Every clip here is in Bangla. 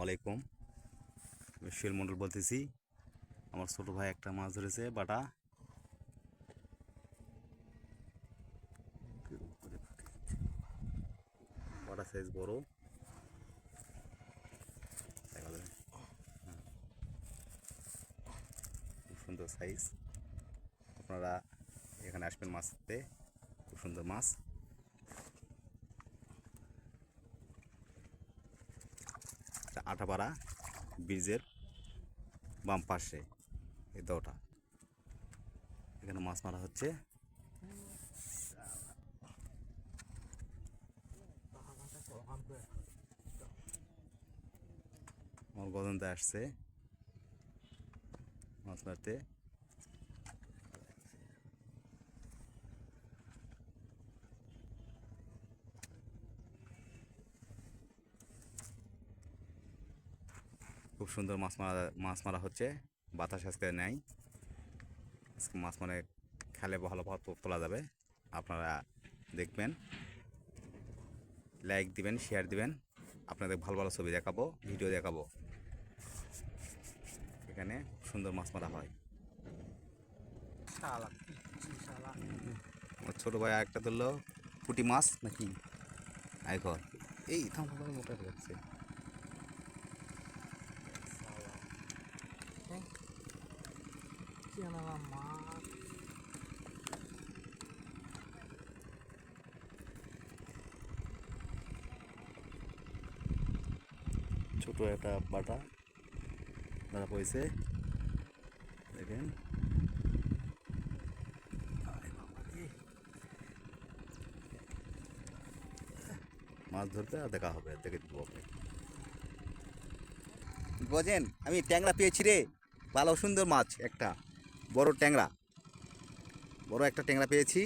আলাইকুম। আমি সুয়েল মন্ডল বলতেছি। আমার ছোট ভাই একটা মাছ ধরেছে বাটা। বাটা সাইজ বড়, দেখা যাবে। খুব সুন্দর সাইজ। আপনারা এখানে আসবেন মাছ ধরতে, খুব সুন্দর মাছ। আটাপাড়া ব্রিজের বাম পাশে এই দটা, এখানে মাছ মারা হচ্ছে। আমার গজনতে আসছে মাছ মারতে। খুব সুন্দর মাছ মারা হচ্ছে। বাতাস আজকে নেই, আজকে মাছ মানে খেলে ভালো তোলা যাবে। আপনারা দেখবেন, লাইক দিবেন, শেয়ার দিবেন। আপনাদের ভালো ভালো ছবি দেখাবো, ভিডিও দেখাবো। এখানে সুন্দর মাছ মারা হয়। আমার ছোটো ভাই একটা ধরলো পুঁটি মাছ নাকি আইঘর। এই থাম মোটা হয়ে যাচ্ছে। ছোট একটা বাটা ধরা পড়েছে, দেখেন। মাছ ধরবে আর দেখা হবে, দেখে দিব আপনি। বোঝেন, আমি ট্যাংরা পেয়েছি রে, ভালো সুন্দর মাছ একটা, বড় ট্যাংরা, বড় একটা ট্যাংরা পেয়েছি।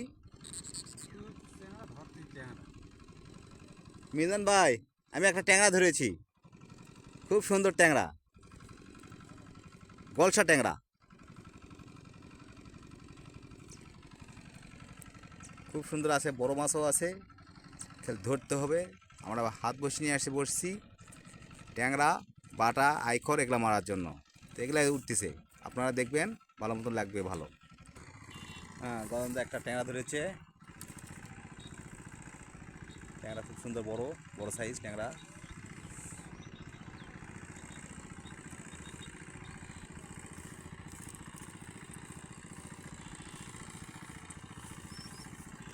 মিজান ভাই, আমি একটা ট্যাংরা ধরেছি, খুব সুন্দর ট্যাংরা, গলসা ট্যাংরা। খুব সুন্দর আছে, বড় মাছও আছে, ধরতে হবে। আমরা হাত বসে নিয়ে এসে বসছি ট্যাংরা, বাটা, আইখর এগুলো মারার জন্য। তো এগুলো উঠতেছে, আপনারা দেখবেন, ভালো মতন লাগবে। ভালো, হ্যাঁ, গরমদা একটা ট্যাংরা ধরেছে। ট্যাংরা খুব সুন্দর, বড় বড় সাইজ ট্যাংরা।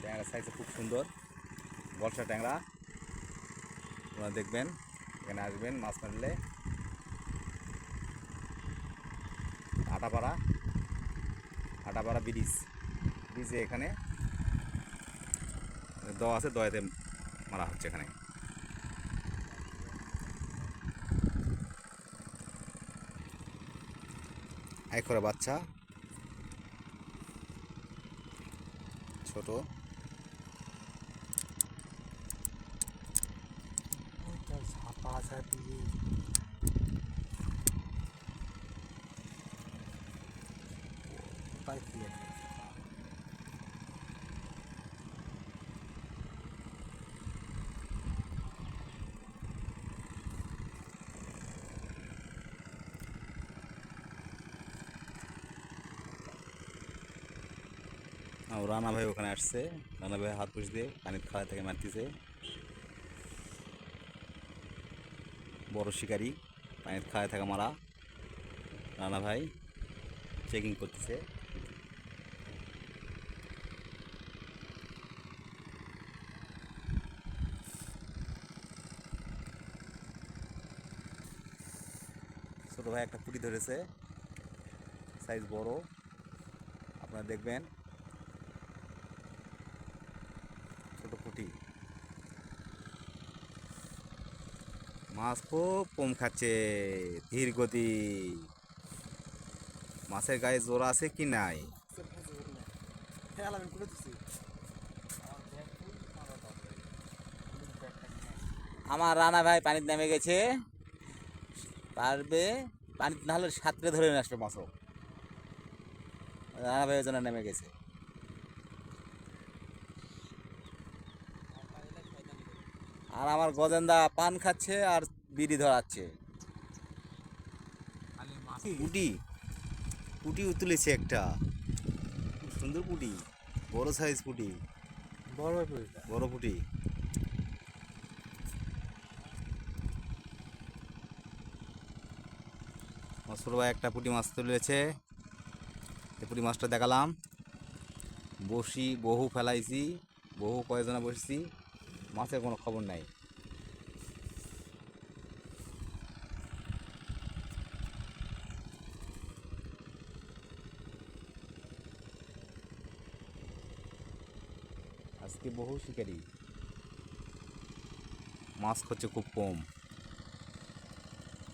ট্যাংরা সাইজ খুব সুন্দর, গলসা ট্যাংরা। আপনারা দেখবেন, এখানে আসবেন মাছ মারলে। আটাপাড়া আটাপাড়া ব্রিজে এখানে দ আছে, দয়াতে মারা হচ্ছে এখানে। আইখরে বাচ্চা ছোট। রানা ভাই ওখানে আসছে, রানা ভাই হাত পুষ দিয়ে পানির খাওয়া থেকে মারতেছে। বড় শিকারি, পানির খাওয়া থেকে মারা। রানা ভাই চেকিং করতেছে। ছোট ভাই একটা পুঁটি ধরেছে, সাইজ বড়, আপনারা দেখবেন। ছোট পুঁটি, মাছ খুব কম খাচ্ছে, ধীর গতি। মাছের গায়ে জোর আছে কি নাই। আমার রানা ভাই পানিতে নেমে গেছে, পারবে। পানিতে না হলে সাঁতরে ধরে নিয়ে আসবে মাছও। রানা ভাই ওই জন্য নেমে গেছে। আর আমার গজেন্দা পান খাচ্ছে আর বিড়ি ধরাচ্ছে। পুটি পুটি তুলেছে একটা, খুব সুন্দর পুটি, বড় সাইজ পুটি, বড় পুটি। ছোট ভাই একটা পুঁটি মাছ তুলেছে, এই পুঁটি মাছটা দেখালাম। বসি বহু ফেলাইছি, বহু কয়েকজনে বসছি, মাছের কোনো খবর নাই। আজকে বহু শিকারি, মাছ হচ্ছে খুব কম।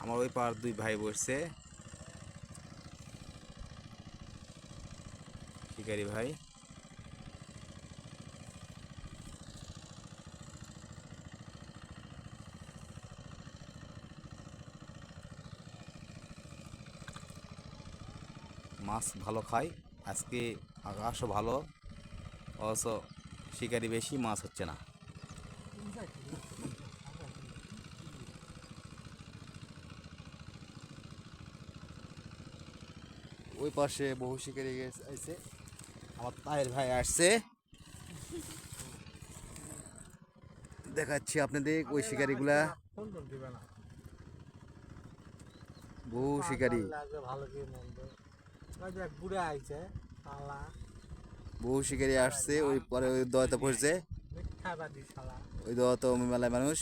আমার ওই পার দুই ভাই বসছে, শিকারি ভাই। মাছ ভালো খায় আজকে, আকাশও ভালো, অবশ্য শিকারি বেশি, মাছ হচ্ছে না। ওই পাশে বহু শিকারি আছে, আমার তায়ের ভাই আসছে, দেখাচ্ছি আপনাদের ওই শিকারিগুলা, বহু শিকারি, বহু শিকারি আসছে। ওই পরে ওই দোয়াতে পড়ছে, ওই দোয়াতে মেলায় মানুষ।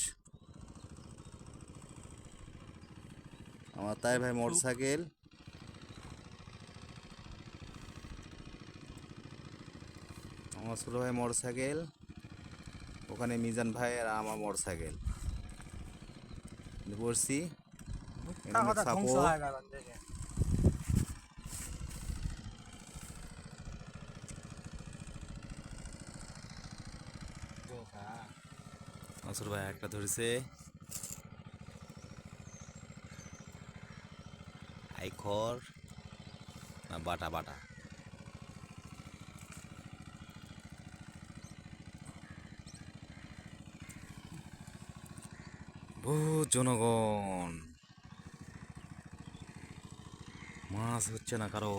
আমার তায়ের ভাই মোটর সাইকেল, আমার ছোট ভাই মোটর সাইকেল, ওখানে মিজান ভাই আর আমার মোটর সাইকেল পড়ছি। ছোট ভাই একটা ধরেছে, আইখর না বাটা বাটা। বহু জনগণ, মাছ হচ্ছে না কারো।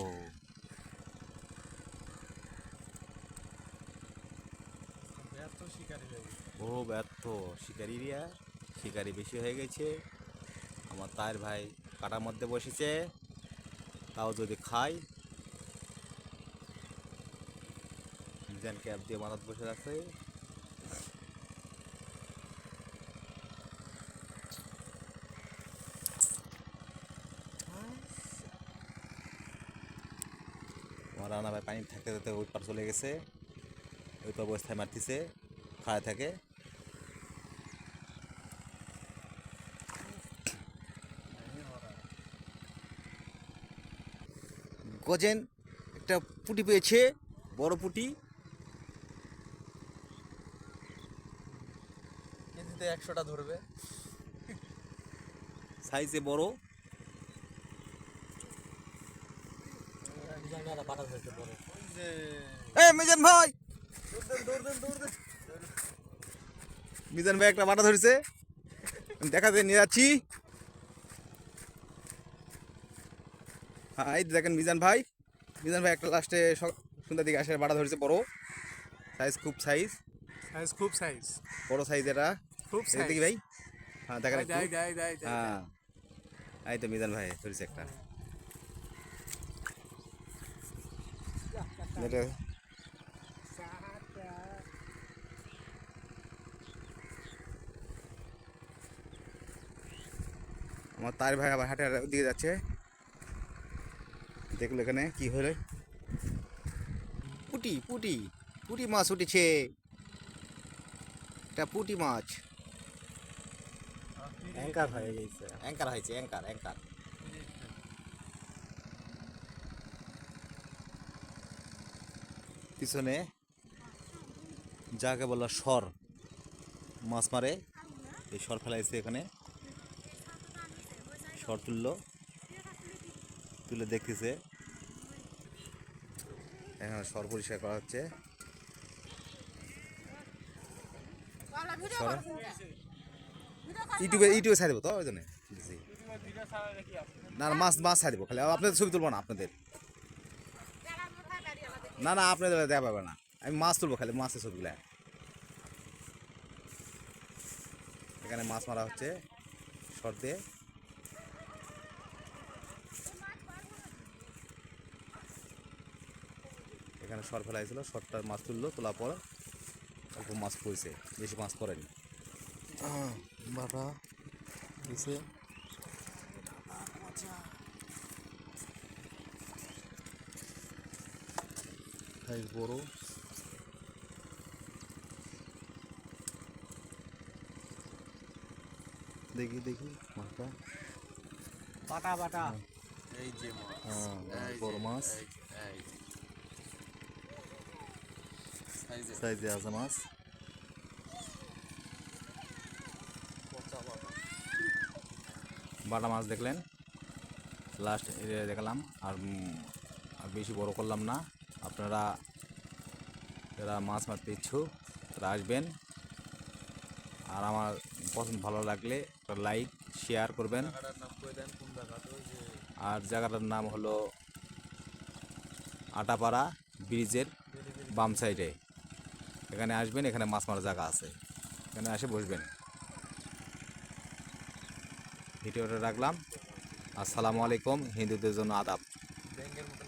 বহু ব্যর্থ শিকারিরা, শিকারি বেশি হয়ে গেছে। আমার তায়ের ভাই কাটার মধ্যে বসেছে, তাও যদি খায়। মিজান ক্যাপ দিয়ে মাথাত বসে আছে। আমার রানা ভাই পানি থাকতে থাকতে ওই পার চলে গেছে, ওই পার অবস্থায় মারতেছে, খায় থাকে। গজেন একটা পুঁটি পেয়েছে, বড় পুঁটি, 100টা ধরবে, সাইজে বড়। মিজান ভাই, মিজান ভাই একটা বাটা ধরেছে, আমি দেখাতে নিয়ে যাচ্ছি। হ্যাঁ এই দেখেন মিজান ভাই, মিজান ভাই একটা লাস্টে সন্ধ্যার দিকে আসে, বাটা ধরেছে বড় সাইজ, খুব সাইজ, খুব সাইজ, বড় সাইজ এটা, খুব সাইজ দেখি ভাই। হ্যাঁ দেখেন একটু, দাই হ্যাঁ এই তো মিজান ভাই ধরেছে একটা। এটা আমার তার ভাই আবার হাটে দিকে যাচ্ছে, দেখলো এখানে কি হলো, পুটি পুটি পুটি মাছ উঠেছে, এটা পুটি মাছ, অ্যাঙ্কার হয়ে গেছে। অ্যাঙ্কার হয়েছে, অ্যাঙ্কার অ্যাঙ্কার। পিছনে যাকে বলা সর মাছ মারে, এই সর ফেলাইছে এখানে, সর তুললো, তুলে দেখতেছে, এখানে সর পরিষ্কার করা হচ্ছে। ইউটিউবে ইউটিউবে ছাড় দেবো তো ওই জন্য না না মাছ মাছ ছাড়িব খালি আপনাদের ছবি তুলবো না আপনাদের না না আপনাদের দেখা পাবে না আমি মাছ তুলবো খালি মাছের ছবিগুলো এখানে মাছ মারা হচ্ছে শর্ট দিয়ে এখানে শর্ট ফেলা হয়েছিল শর্টটার মাছ তুললো তোলার পর অল্প মাছ পড়ছে বেশি মাছ পড়েনি বাটা দিছে সাইজ বড় দেখি দেখি মাছটা বাটা বাটা এই যে হ্যাঁ বড় মাছ সাইজে আছে মাছ বাটা মাছ দেখলেন লাস্ট এরিয়া দেখলাম আর আর বেশি বড় করলাম না আপনারা যারা মাছ মারতে ইচ্ছুক তারা আসবেন আর আমার পছন্দ ভালো লাগলে একটা লাইক শেয়ার করবেন আর জায়গাটার নাম হলো আটাপাড়া ব্রিজের বাম সাইডে এখানে আসবেন এখানে মাছ মারার জায়গা আছে এখানে এসে বসবেন ভিডিওটা রাখলাম আসসালামু আলাইকুম হিন্দুদের জন্য আদাব ব্যাংকের মতন